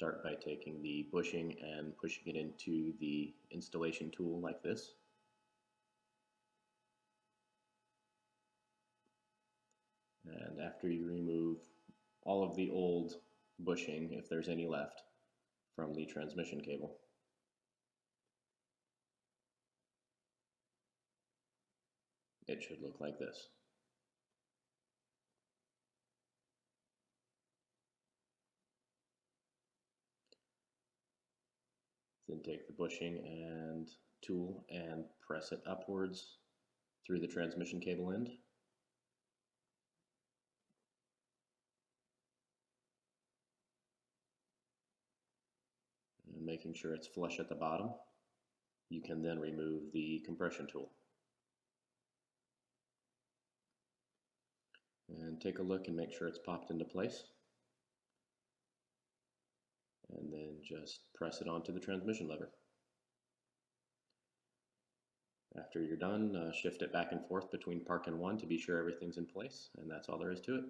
Start by taking the bushing and pushing it into the installation tool like this. And after you remove all of the old bushing, if there's any left, from the transmission cable, it should look like this. Then take the bushing and tool and press it upwards through the transmission cable end. And making sure it's flush at the bottom, you can then remove the compression tool. And take a look and make sure it's popped into place. And then just press it onto the transmission lever. After you're done, shift it back and forth between park and 1 to be sure everything's in place, and that's all there is to it.